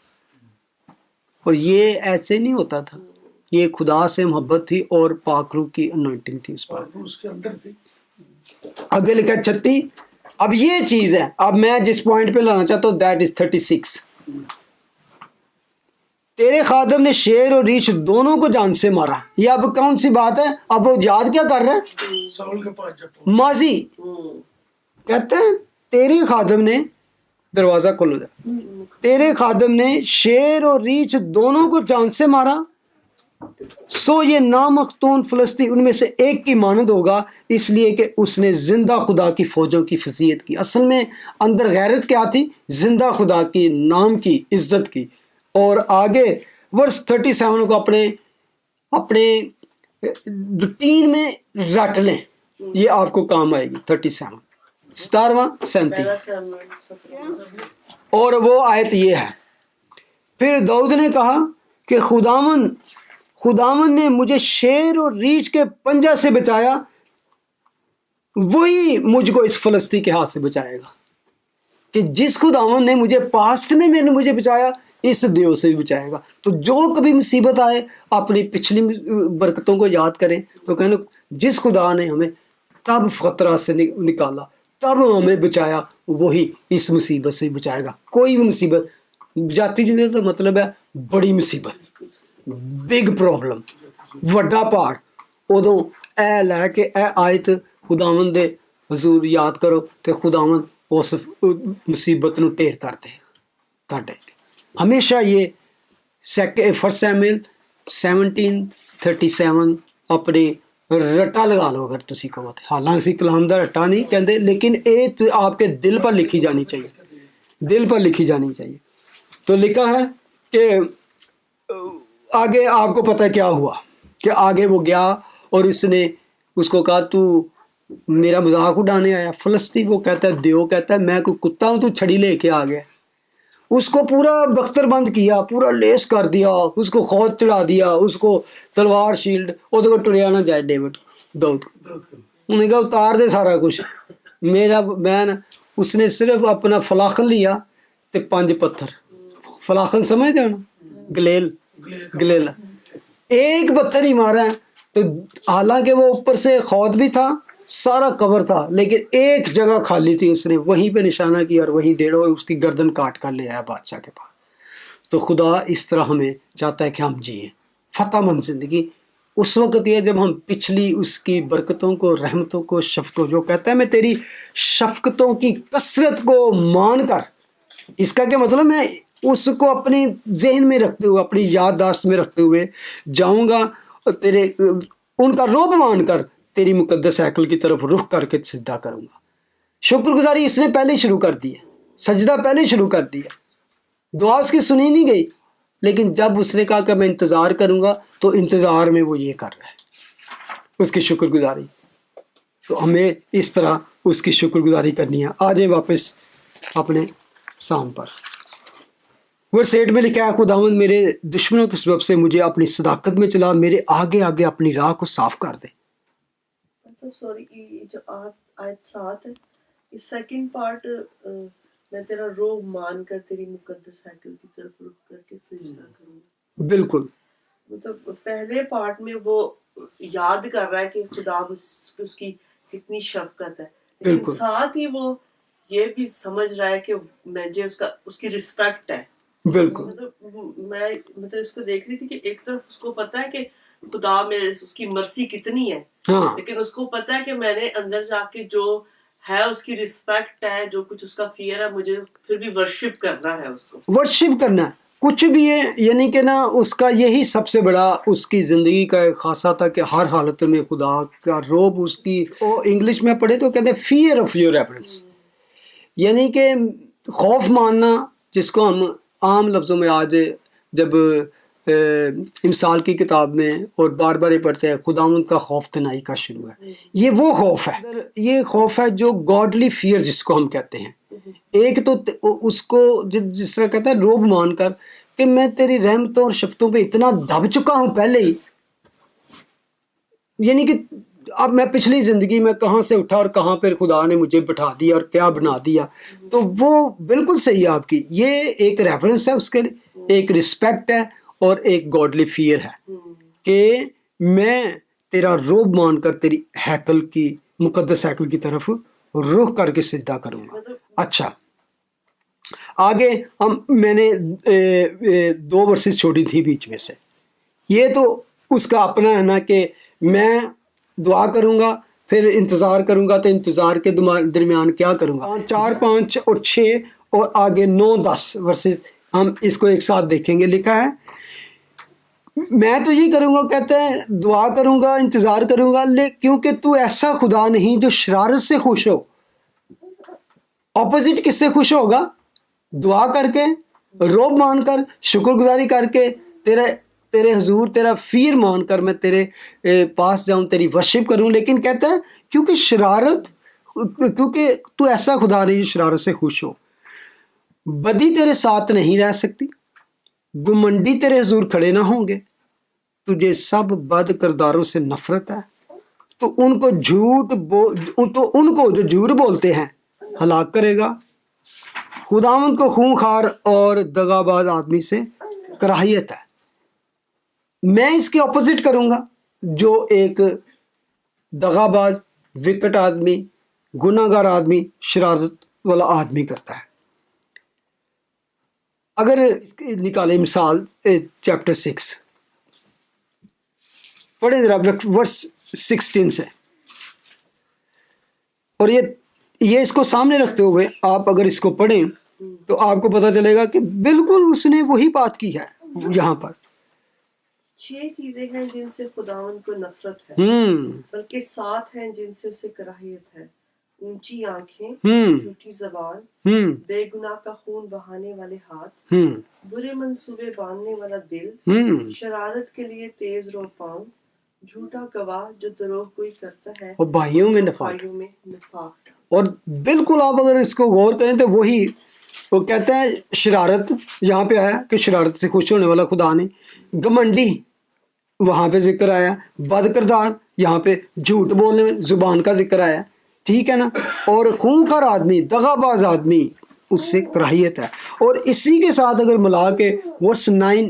और ये ऐसे नहीं होता था, ये खुदा से मोहब्बत थी और पाकरू की अनॉइंटिंग थी उस पर, उसके अंदर थी। आगे लिखा 36। अब ये चीज है, अब मैं जिस पॉइंट पे लाना चाहता हूं दैट इज 36। तेरे खादम ने शेर और रीछ दोनों को जान से मारा। ये अब कौन सी बात है? अब वो याद क्या कर रहा है? साउल के पास जब माजी कहते हैं तेरे खादम ने, दरवाजा खोलो जा, तेरे खादम ने शेर और रीछ दोनों को जान से मारा, सो ये नामख्तून फलस्ती उनमें से एक की मानद होगा, इसलिए कि उसने जिंदा खुदा की फौजों की फजीयत की। असल में अंदर गैरत क्या थी? जिंदा खुदा की नाम की इज्जत की। और आगे वर्स 37 को अपने रूटीन में रट लें, ये आपको काम आएगी। 37 17वां 37 और वो आयत ये है, फिर दाऊद ने कहा कि खुदावन ने मुझे शेर और रीछ के पंजा से बचाया, वही मुझको इस फलस्ती के हाथ से बचाएगा। कि जिस खुदावन ने मुझे पास्ट में मुझे बचाया, इस देव से भी बचाएगा। तो जो कभी मुसीबत आए अपनी पिछली बरकतों को याद करें, तो कहना जिस खुदा ने हमें तब खतरा से निकाला, तब हमें बचाया, वही इस मुसीबत से बचाएगा। कोई भी मुसीबत जाती जुदी तो मतलब है बड़ी मुसीबत, बिग प्रॉब्लम, वड्डा पहाड़, उदों ए लैके ए आयत खुदावन दे हजूर याद करो तो खुदावन ਉਸ ਮੁਸੀਬਤ ਨੂੰ ਢੇਰ ਕਰ ਦੇ ਤੁਹਾਡੇ ਹਮੇਸ਼ਾ ਇਹ 1 ਸੈਮੂਅਲ 17:37 ਆਪਣੇ रटा लगा लो अगर तुसी कहो तो। हालांकि कलाम दा रटा नहीं कहते, लेकिन ये तो आपके दिल पर लिखी जानी चाहिए, दिल पर लिखी जानी चाहिए। तो लिखा है कि आगे आपको पता है क्या हुआ, कि आगे वो गया और इसने उसको कहा तू मेरा मजाक उड़ाने आया। फलस्तीन वो कहता है, देव कहता है मैं कोई कुत्ता हूँ, तू छड़ी लेके आ गया। उसको पूरा बख्तरबंद किया, पूरा लेस कर दिया, उसको खौद चढ़ा दिया, उसको तलवार शील्ड वो टुरिया ना जाए डेविड दाऊद को। उन्होंने कहा उतार दे सारा कुछ मेरा मैं। उसने सिर्फ अपना फलाखन लिया तो 5 पत्थर, फलाखन समझते हो ना, गलेल एक पत्थर ही मारा है। तो हालांकि वो ऊपर से खौद भी था, सारा कवर था, लेकिन एक जगह खाली थी, उसने वहीं पे निशाना किया और वहीं डेढ़ और उसकी गर्दन काट कर ले आया बादशाह के पास। तो खुदा इस तरह हमें चाहता है कि हम जिए फतहमंद ज़िंदगी। उस वक़्त ये जब हम पिछली उसकी बरकतों को, रहमतों को, शफ़क़तों, जो कहता है मैं तेरी शफ़क़तों की कसरत को मान कर, इसका क्या मतलब, मैं उसको अपनी जहन में रखते हुए, अपनी याददाश्त में रखते हुए जाऊँगा और तेरे उनका रोब मान कर तेरी मुकद्दस हैकल की तरफ रुख करके सजदा करूँगा। शुक्रगुजारी इसने पहले ही शुरू कर दी है, सजदा पहले ही शुरू कर दिया, दुआ उसकी सुनी नहीं गई, लेकिन जब उसने कहा कि मैं इंतज़ार करूँगा तो इंतज़ार में वो ये कर रहा है, उसकी शुक्रगुजारी। तो हमें इस तरह उसकी शुक्रगुजारी करनी है। आ जाए वापस अपने साम पर। वर्स 8 में लिखा है, खुदावंद मेरे दुश्मनों के सबब से मुझे अपनी सदाकत में चला, मेरे आगे आगे अपनी राह को साफ कर दे। सॉरी, जो आयत 7 है, इस सेकंड पार्ट मैं तेरा रोब मान कर तेरी मुकद्दस हैकल की तरफ रुख करके सजदा करूंगा। बिल्कुल, मतलब पहले पार्ट में वो याद कर रहा है कि खुदा उसकी कितनी शफकत है, लेकिन साथ ही वो ये भी समझ रहा है कि मुझे उसकी रिस्पेक्ट है। बिल्कुल, मैं इसको देख रही थी कि एक तरफ उसको पता है कि खुदा में उसकी मर्सी कितनी है, हाँ, लेकिन उसको पता है कि मैंने अंदर जाके जो है उसकी रिस्पेक्ट है, जो कुछ उसका फियर है, मुझे फिर भी वर्शिप करना है, उसको वर्शिप करना है, कुछ भी है। यानी कि ना उसका यही सबसे बड़ा उसकी ज़िंदगी का एक खासा था कि हर हालत में खुदा का रोब उसकी, वो इंग्लिश में पढ़े तो कहते हैं फियर ऑफ योर रेफरेंस, यानी कि खौफ मानना, जिसको हम आम लफ्ज़ों में आज जब इमसाल की किताब में और बार बार ये पढ़ते हैं, खुदावंद का खौफ तनाई का शुरू है। ये वो खौफ है, ये खौफ है जो गॉडली फियर जिसको हम कहते हैं। एक तो उसको जिस तरह कहता है रोब मान कर कि मैं तेरी रहमतों और शफ़क़तों पे इतना दब चुका हूँ पहले ही, यानी कि अब मैं पिछली ज़िंदगी में कहाँ से उठा और कहाँ पर खुदा ने मुझे बिठा दिया और क्या बना दिया। तो वो बिल्कुल सही है आपकी, ये एक रेफरेंस है उसके लिए, एक रिस्पेक्ट है और एक गॉडली फियर है कि मैं तेरा रोब मान कर तेरी हैकल की, मुकद्दस हैकल की तरफ रुख करके सजदा करूँगा। अच्छा, आगे मैंने 2 वर्सेस छोड़ी थी बीच में से। ये तो उसका अपना है ना कि मैं दुआ करूँगा फिर इंतज़ार करूँगा, तो इंतज़ार के दरमियान क्या करूँगा। 4, 5 और 6 और आगे 9, 10 वर्सेस हम इसको एक साथ देखेंगे। लिखा है, मैं तो ये करूँगा, कहते हैं दुआ करूँगा, इंतज़ार करूँगा, क्योंकि तू ऐसा खुदा नहीं जो शरारत से खुश हो। ऑपोजिट किससे खुश होगा? दुआ करके, रोब मान कर, शुक्रगुजारी करके, तेरे हुजूर तेरा फिर मान कर मैं तेरे पास जाऊँ, तेरी वर्शिप करूँ। लेकिन कहता है क्योंकि तू ऐसा खुदा नहीं जो शरारत से खुश हो। बदी तेरे साथ नहीं रह सकती, गुमंडी तेरे हुजूर खड़े ना होंगे, तुझे सब बद किरदारों से नफरत है, तो उनको जो झूठ बोलते हैं हलाक करेगा। खुदावंद को खूंखार और दगाबाज आदमी से कराहियत है। मैं इसके ऑपोजिट करूँगा, जो एक दगाबाज, विकट आदमी, गुनाहगार आदमी, शरारत वाला आदमी करता है। अगर निकाले मिसाल चैप्टर 6 पढ़े जरा वर्स 16 से, और ये یہ اس کو سامنے رکھتے ہوئے آپ اگر اس کو پڑھیں تو آپ کو پتہ چلے گا کہ بالکل اس نے وہی بات کی ہے یہاں پر. 6 چیزیں ہیں جن سے خداوند کو نفرت ہے بلکہ 7 ہیں جن سے اسے کراہیت ہے. اونچی آنکھیں، جھوٹی زبان، بے گناہ کا خون بہانے والے ہاتھ، برے منصوبے باندھنے والا دل، شرارت کے لیے تیز رو پاؤں، جھوٹا گواہ جو دروغ گوئی کرتا ہے اور بھائیوں میں نفاق. اور بالکل آپ اگر اس کو غور کریں تو وہی وہ کہتے ہیں شرارت یہاں پہ آیا کہ شرارت سے خوش ہونے والا خدا نے. گمنڈی وہاں پہ ذکر آیا. بد کردار یہاں پہ جھوٹ بولنے زبان کا ذکر آیا. ٹھیک ہے نا. اور خونخوار آدمی، دغا باز آدمی، اس سے کراہیت ہے. اور اسی کے ساتھ اگر ملا کے ورس 9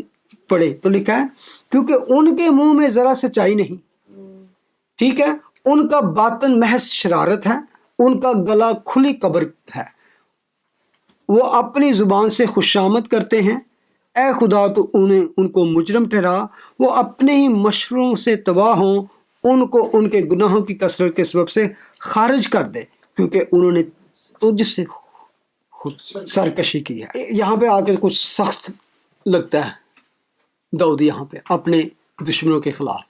پڑھے تو لکھا ہے کیونکہ ان کے منہ میں ذرا سچائی نہیں. ٹھیک ہے. ان کا باطن محض شرارت ہے، ان کا گلا کھلی قبر ہے. وہ اپنی زبان سے خوشامد کرتے ہیں. اے خدا تو ان کو مجرم ٹھہرا. وہ اپنے ہی مشوروں سے تباہ ہوں. ان کو ان کے گناہوں کی کثرت کے سبب سے خارج کر دے کیونکہ انہوں نے تجھ سے خود سرکشی کی ہے. یہاں پہ آ کے کچھ سخت لگتا ہے داؤد یہاں پہ اپنے دشمنوں کے خلاف،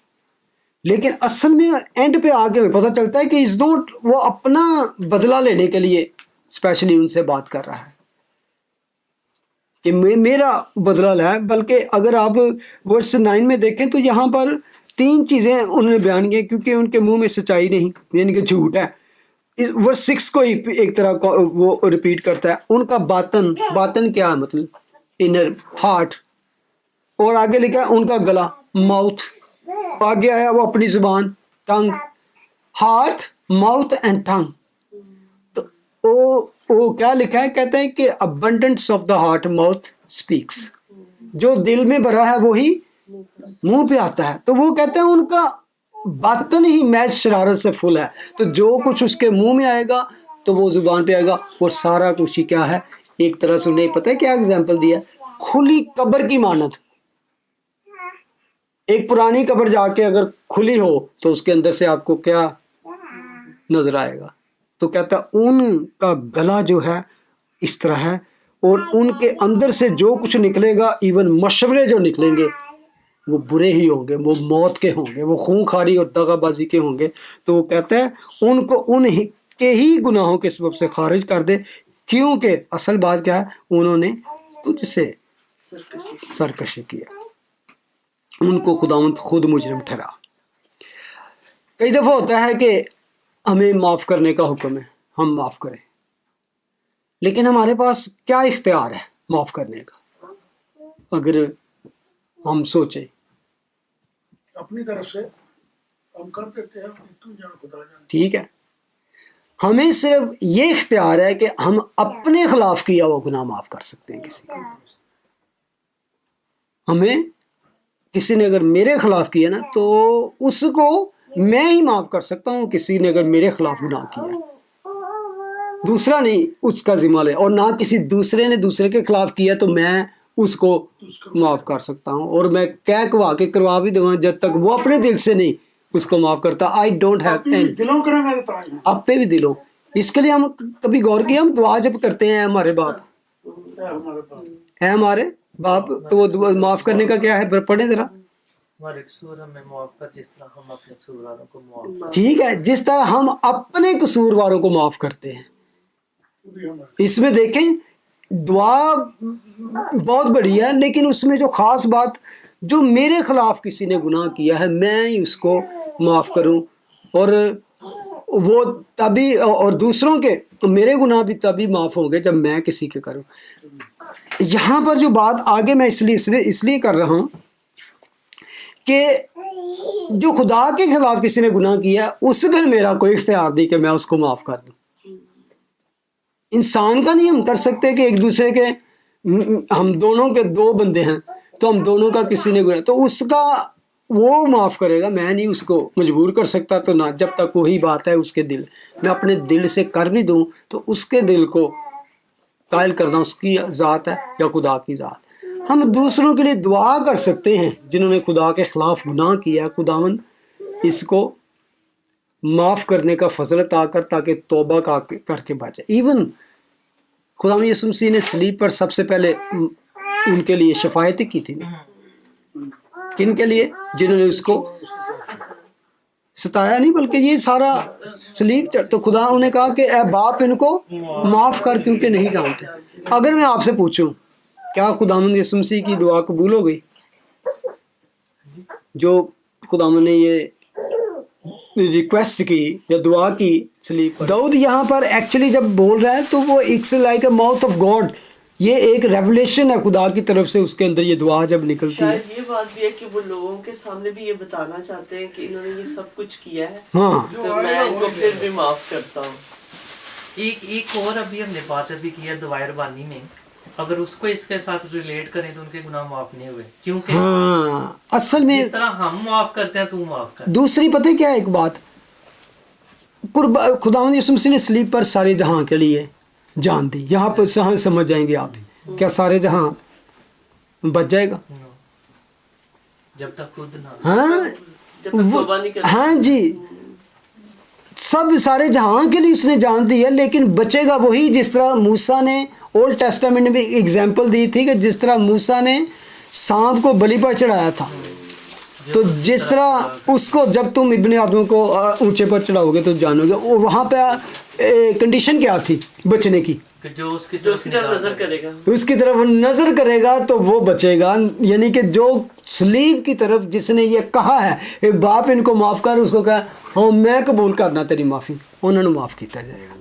لیکن اصل میں اینڈ پہ آ کے پتہ چلتا ہے کہ از نوٹ وہ اپنا بدلہ لینے کے لیے اسپیشلی ان سے بات کر رہا ہے کہ میرا بدلہ لیا ہے. بلکہ اگر آپ ورس 9 میں دیکھیں تو یہاں پر 3 چیزیں انہوں نے بیان کی کیونکہ ان کے منہ میں سچائی نہیں، یعنی کہ جھوٹ ہے. ورس 6 کو ایک طرح کا وہ ریپیٹ کرتا ہے. ان کا باطن کیا ہے مطلب انر ہارٹ. اور آگے لکھا ہے ان کا گلا ماؤتھ. آگے آیا وہ اپنی زبان ٹنگ. ہارٹ، ماؤتھ اینڈ ٹنگ. تو وہ کیا لکھا ہے، کہتے ہیں کہ abundance of the heart mouth speaks. جو دل میں بھرا ہے وہی منہ پہ آتا ہے. تو وہ کہتے ہیں ان کا باطن ہی محض شرارت سے فل ہے. تو جو کچھ اس کے منہ میں آئے گا تو وہ زبان پہ آئے گا. اور سارا کچھ ہی کیا ہے، ایک طرح سے انہیں پتہ ہے کیا اگزامپل دیا، کھلی قبر کی مانند. ایک پرانی قبر جا کے اگر کھلی ہو تو اس کے اندر سے آپ کو کیا نظر آئے گا. تو کہتا ہے ان کا گلا جو ہے اس طرح ہے اور ان کے اندر سے جو کچھ نکلے گا، ایون مشورے جو نکلیں گے وہ برے ہی ہوں گے، وہ موت کے ہوں گے، وہ خونخواری اور دغا بازی کے ہوں گے. تو وہ کہتا ہے ان کو ان کے ہی گناہوں کے سبب سے خارج کر دے کیونکہ اصل بات کیا ہے، انہوں نے تجھ سے سرکشی کیا. ان کو خداوند خود مجرم ٹھہرا. کئی دفعہ ہوتا ہے کہ ہمیں معاف کرنے کا حکم ہے، ہم معاف کریں، لیکن ہمارے پاس کیا اختیار ہے معاف کرنے کا؟ اگر ہم سوچیں اپنی طرف سے ہم کر دیتے ہیں، تو جان خدا جان. ٹھیک ہے، ہمیں صرف یہ اختیار ہے کہ ہم اپنے خلاف کیا وہ گناہ معاف کر سکتے ہیں. کسی نے اگر میرے خلاف کیا نا تو اس کو میں ہی معاف کر سکتا ہوں. کسی نے اگر میرے خلاف گناہ کیا، دوسرا نہیں اس کا ذمہ لے. اور نہ کسی دوسرے نے دوسرے کے خلاف کیا تو میں اس کو معاف کر سکتا ہوں. اور میں کہوا کے کروا بھی دوں جب تک وہ اپنے دل سے نہیں اس کو معاف کرتا. آئی ڈونٹ ہیو دلوں کریں گے تو آپ پہ بھی دلوں. اس کے لیے ہم کبھی غور کیا، ہم دعا جب کرتے ہیں ہمارے باپ ہمارے پاس ہے ہمارے باپ، تو وہ دعا معاف کرنے کا کیا ہے، پڑھیں ذرا. ہمارے قصور ہمیں معاف کر جس طرح ہم اپنے قصور والوں کو معاف. ٹھیک ہے، جس طرح ہم اپنے قصور والوں کو معاف کرتے ہیں. اس میں دیکھیں دعا بہت بڑی ہے، لیکن اس میں جو خاص بات، جو میرے خلاف کسی نے گناہ کیا ہے میں ہی اس کو معاف کروں. اور وہ تبھی، اور دوسروں کے میرے گناہ بھی تبھی معاف ہوں گے جب میں کسی کے کروں. یہاں پر جو بات آگے میں اس لیے کر رہا ہوں کہ جو خدا کے خلاف کسی نے گناہ کیا اس پر میرا کوئی اختیار نہیں کہ میں اس کو معاف کر دوں. انسان کا نہیں ہم کر سکتے کہ ایک دوسرے کے، ہم دونوں کے 2 بندے ہیں تو ہم دونوں کا کسی نے گناہ تو اس کا وہ معاف کرے گا، میں نہیں اس کو مجبور کر سکتا. تو نہ جب تک وہی بات ہے اس کے دل، میں اپنے دل سے کر بھی دوں تو اس کے دل کو قائل کرنا اس کی ذات ہے یا خدا کی ذات. ہم دوسروں کے لیے دعا کر سکتے ہیں جنہوں نے خدا کے خلاف گناہ کیا. خداوند اس کو माफ़ करने का फजल अता कर ताकि तौबा कर के बचे। इवन खुदा यीशु मसीह ने सलीब पर सबसे पहले उनके लिए शफायत की थी ना, किन के लिए? जिन्होंने उसको सताया नहीं, बल्कि ये सारा सलीब तो खुदा उन्हें कहा कि ए बाप इनको माफ़ कर क्योंकि नहीं जानते। अगर मैं आपसे पूछूं क्या खुदावंद यीशु मसीह की दुआ कबूल हो गई? जो खुदावंद ने ये रिक्वेस्ट की या दुआ की सलीब पर, दाऊद यहाँ पर एक्चुअली जब बोल रहा है तो वो it's like a mouth of God, ये एक रेवलेशन है खुदा की तरफ से, उसके अंदर ये दुआ जब निकलती है। शायद ये बात भी है कि वो लोगों के सामने भी ये बताना चाहते हैं कि इन्होंने ये सब कुछ किया है, हाँ तो मैं इनको फिर भी माफ करता हूँ। एक और अभी हमने बात अभी किया दुआए रबानी में, अगर उसको इसके साथ रिलेट करें तो उनके गुनाह माफ नहीं हुए, क्योंकि हाँ असल में जिस तरह हम माफ करते हैं तू माफ कर। दूसरी पता है क्या है एक बात, खुदावंद यीशु मसीह ने सलीब पर सारे जहां के लिए जान दी। यहाँ पर समझ जाएंगे आप, क्या सारे जहां बच जाएगा? जब तक खुद ना, हाँ जब तक तौबा नहीं करते। हाँ जी, सब सारे जहां के लिए उसने जान दी है, लेकिन बचेगा वही जिस तरह मूसा ने ओल्ड टेस्टामेंट में एग्जाम्पल दी थी कि जिस तरह मूसा ने सांप को बलि पर चढ़ाया था, तो जिस तरह उसको जब तुम इब्ने आदम को ऊंचे पर चढ़ाओगे तो जानोगे। और वहाँ पे कंडीशन क्या थी बचने की? कि जो उसकी जो उसकी तरफ नजर करेगा, उसकी तरफ नजर करेगा तो वो बचेगा। यानी कि जो सलीब की तरफ जिसने ये कहा है ए बाप इनको माफ़ कर, उसको कहा हाँ मैं कबूल करना तेरी माफ़ी, उन्होंने माफ़ किया जाएगा।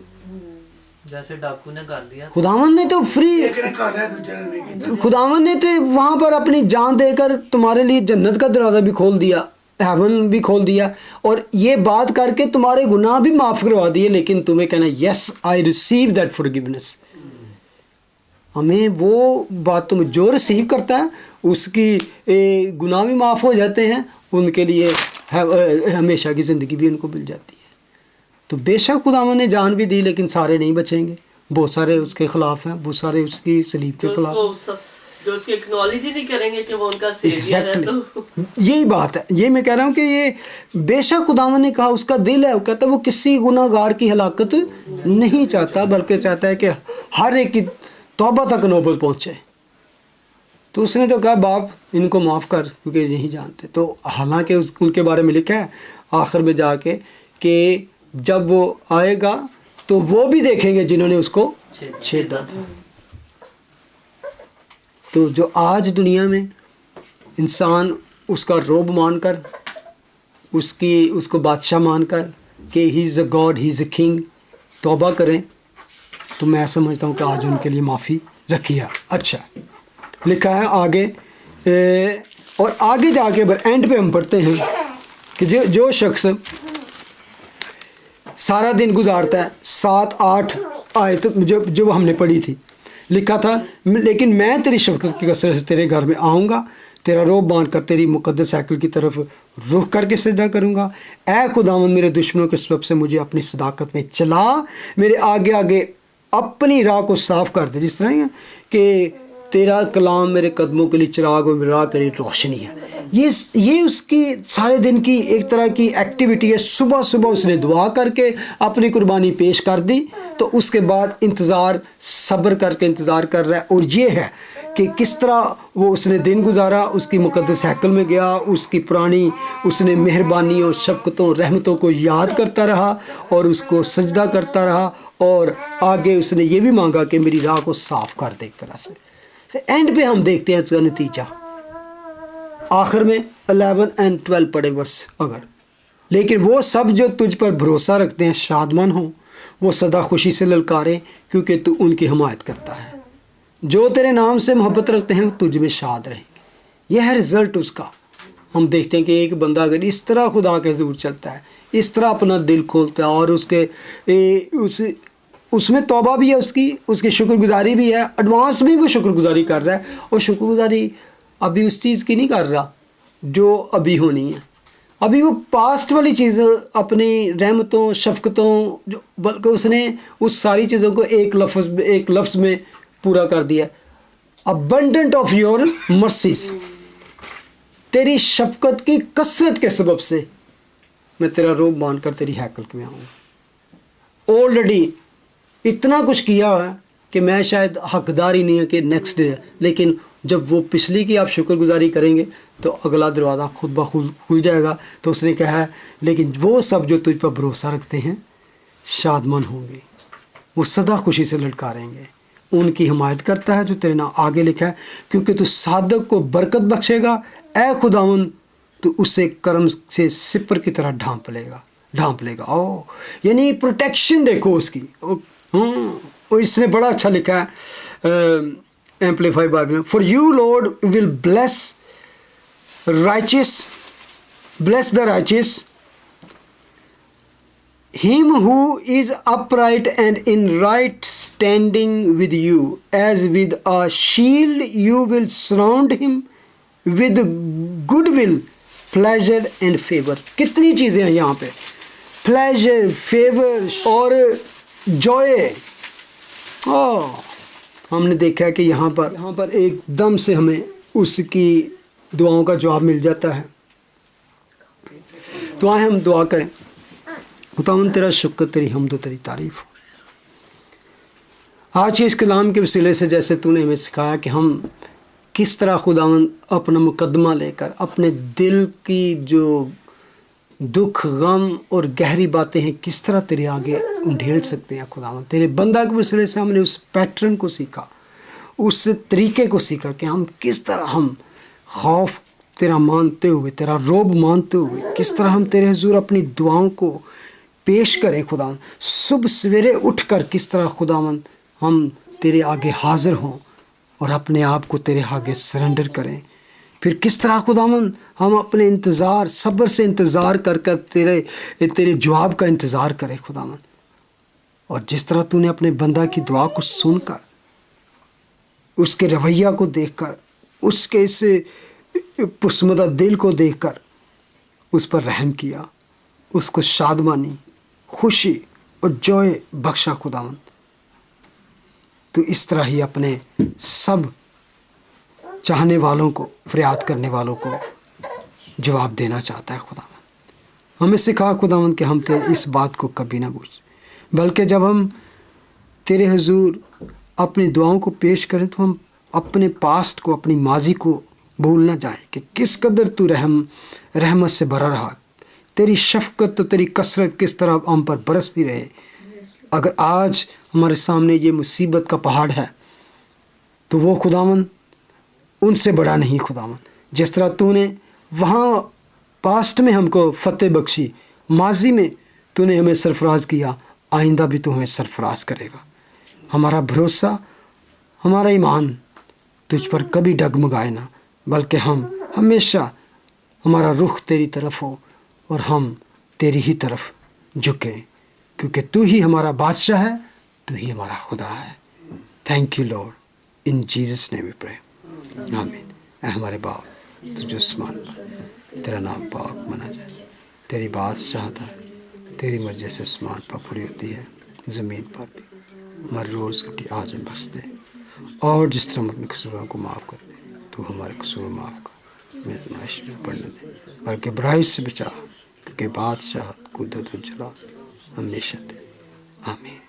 जैसे डाकू ने कर लिया, खुदावन ने तो फ्री, एक ने कर लिया दूसरे ने नहीं किया। खुदावन ने तो वहाँ पर अपनी जान देकर तुम्हारे लिए जन्नत का दरवाज़ा भी खोल दिया, हेवन भी खोल दिया, और ये बात करके तुम्हारे गुनाह भी माफ़ करवा दिए। लेकिन तुम्हें कहना yes I receive that forgiveness. हमें वो बात तुम जो रिसीव करता है उसकी गुनाह भी माफ़ हो जाते हैं, उनके लिए हमेशा की ज़िंदगी भी उनको मिल जाती है। तो बेशक खुदावन ने जान भी दी, लेकिन सारे नहीं बचेंगे, बहुत सारे उसके ख़िलाफ़ हैं, बहुत सारे उसकी सलीब के खिलाफ, जो उसकी एक्नॉलेज ही नहीं करेंगे कि वो उनका सेवियर है। तो यही बात है, ये मैं कह रहा हूँ कि ये बेशक खुदावन ने कहा उसका दिल है, वो कहता है वो किसी गुनाहगार की हलाकत नहीं चाहता, बल्कि चाहता है कि हर एक की तौबा तक नौबत पहुँचे। तो उसने तो कहा बाप इनको माफ़ कर क्योंकि नहीं जानते। तो हालांकि उनके बारे में लिखा है आखिर में जाके कि जब वो आएगा तो वो भी देखेंगे जिन्होंने उसको छेदा था। तो जो आज दुनिया में इंसान उसका रोब मानकर उसको बादशाह मानकर कि he is a God, he is a king तौबा करें, तो मैं समझता हूँ कि आज उनके लिए माफ़ी रखी है। अच्छा लिखा है आगे, और आगे जाके एंड पे हम पढ़ते हैं कि जो शख्स सारा दिन गुजारता है, 7-8 आयत जो हमने पढ़ी थी, लिखा था लेकिन मैं तेरी शफ़क़त की कसरत से तेरे घर में आऊँगा, तेरा रोब बांध कर तेरी मुक़द्दस हैकल की तरफ रुख करके सजदा करूँगा। ऐ खुदावंद मेरे दुश्मनों के सबब से मुझे अपनी सदाकत में चला, मेरे आगे आगे अपनी राह को साफ़ कर दे। जिस तरह कि तेरा कलाम मेरे कदमों के लिए चिराग और मेरी राह के लिए रोशनी है। ये उसकी सारे दिन की एक तरह की एक्टिविटी है। सुबह सुबह उसने दुआ करके अपनी कुर्बानी पेश कर दी, तो उसके बाद इंतज़ार सब्र करके इंतज़ार कर रहा है। और ये है कि किस तरह वो उसने दिन गुजारा, उसकी मुक़द्दस हैकल में गया, उसकी पुरानी उसने मेहरबानियों शफ़क़तों रहमतों को याद करता रहा और उसको सजदा करता रहा। और आगे उसने ये भी मांगा कि मेरी राह को साफ़ कर दे। एक तरह से एंड पे हम देखते हैं उसका नतीजा आखिर में 11 और 12 पढ़े वर्ष। अगर लेकिन वो सब जो तुझ पर भरोसा रखते हैं शादमान हों, वो सदा खुशी से ललकारें क्योंकि तू उनकी हिमायत करता है। जो तेरे नाम से मोहब्बत रखते हैं वो तुझ में शाद रहेंगे। यह है रिज़ल्ट उसका। हम देखते हैं कि एक बंदा अगर इस तरह खुदा के हुज़ूर चलता है, इस तरह अपना दिल खोलता है और उसमें तौबा भी है, उसकी शुक्रगुजारी भी है, एडवांस में वो शुक्रगुजारी कर रहा है। और शुक्रगुजारी अभी उस चीज़ की नहीं कर रहा जो अभी होनी है, अभी वो पास्ट वाली चीज़ अपनी रहमतों शफ़क़तों जो, बल्कि उसने उस सारी चीज़ों को एक लफ्ज़ में पूरा कर दिया। अबंडेंट ऑफ योर मर्सीज, तेरी शफ़क़त की कसरत के सबब से मैं तेरा रोब मानकर तेरी हैकल में आऊँगा। ऑलरेडी इतना कुछ किया है कि मैं शायद हकदार ही नहीं है कि नेक्स्ट डे, लेकिन जब वो पिछली की आप शुक्रगुजारी करेंगे तो अगला दरवाज़ा खुद ब खुद खुल जाएगा। तो उसने कहा है लेकिन वो सब जो तुझ पर भरोसा रखते हैं शादमान होंगे, वो सदा खुशी से ललकारेंगे। उनकी हिमायत करता है जो तेरे नाम आगे लिखा है, क्योंकि तू सादक को बरकत बख्शेगा। ए खुदावन तो उसे कर्म से सिपर की तरह ढांप लेगा। ओ यानी प्रोटेक्शन देखो उसकी। और इसने बड़ा अच्छा लिखा है amplified Bible, for you Lord will bless the righteous, him who is upright and in right standing with you, as with a shield you will surround him with goodwill, pleasure and favor. कितनी चीज़ें हैं यहाँ पे, pleasure, favor और joy। हमने देखा है कि यहाँ पर एकदम से हमें उसकी दुआओं का जवाब मिल जाता है। तो आए हम दुआ करें। खुदावंद तेरा शुक्र, तेरी हम्द, तेरी तारीफ हो। आज के इस कलाम के वसीले से जैसे तूने हमें सिखाया कि हम किस तरह खुदावंद अपना मुकदमा लेकर अपने दिल की जो दुख, गम और गहरी बातें हैं किस तरह तेरे आगे ढेल सकते हैं। खुदावंद तेरे बंदा के वसीले से हमने उस पैटर्न को सीखा, उस तरीके को सीखा कि हम किस तरह हम खौफ तेरा मानते हुए, तेरा रोब मानते हुए किस तरह हम तेरे हुजूर अपनी दुआओं को पेश करें। खुदावंद सुबह सवेरे उठकर किस तरह खुदावंद हम तेरे आगे हाजिर हों और अपने आप को तेरे आगे सरेंडर करें। फिर किस तरह खुदावंद हम अपने इंतज़ार, सब्र से इंतज़ार कर कर तेरे जवाब का इंतज़ार करें खुदावंद। और जिस तरह तूने अपने बंदा की दुआ को सुनकर, उसके रवैया को देखकर, उसके इस पुस्मदा दिल को देखकर उस पर रहम किया, उसको शादमानी, खुशी और जॉय बख्शा खुदावंद। तो इस तरह ही अपने सब चाहने वालों को, फरियाद करने वालों को जवाब देना चाहता है खुदावंद। हमें सिखा खुदावंद कि हम तेरे इस बात को कभी ना भूलें, बल्कि जब हम तेरे हुजूर अपनी दुआओं को पेश करें तो हम अपने पास्ट को, अपनी माजी को भूल ना जाएं कि किस कदर तू रहमत से भरा रहा, तेरी शफकत तो तेरी कसरत किस तरह हम पर बरसती रहे। अगर आज हमारे सामने ये मुसीबत का पहाड़ है तो वो खुदावंद उनसे बड़ा नहीं खुदावंद। जिस तरह तूने वहाँ पास्ट में हमको फतेह बख्शी, माजी में तूने हमें सरफराज किया, आइंदा भी तू हमें सरफराज करेगा। हमारा भरोसा, हमारा ईमान तुझ पर कभी डगमगाए ना, बल्कि हम हमेशा हमारा रुख तेरी तरफ हो और हम तेरी ही तरफ झुकें, क्योंकि तू ही हमारा बादशाह है, तू ही हमारा खुदा है। Thank you lord, in Jesus name we pray, आमीन। ऐ हमारे बाप तुझे आसमान, तेरा नाम पाक मना जाए, तेरी बादशाहत है, तेरी मर्जी से आसमान पर पूरी होती है, ज़मीन पर भी। हमारे रोज़ रोटी आज हम बख्श दे, और जिस तरह हम अपने कसूरों को माफ़ कर दे, तू हमारे कसूर माफ़ कर, हमें आज़माइश में पड़ने दे, बल्कि बुराई से बचा, क्योंकि बादशाह, कुदरत और जलाल हमेशा दे। आमीन।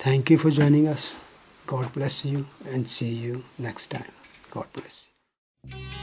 Thank you for joining us. God bless you and see you next time. God bless you.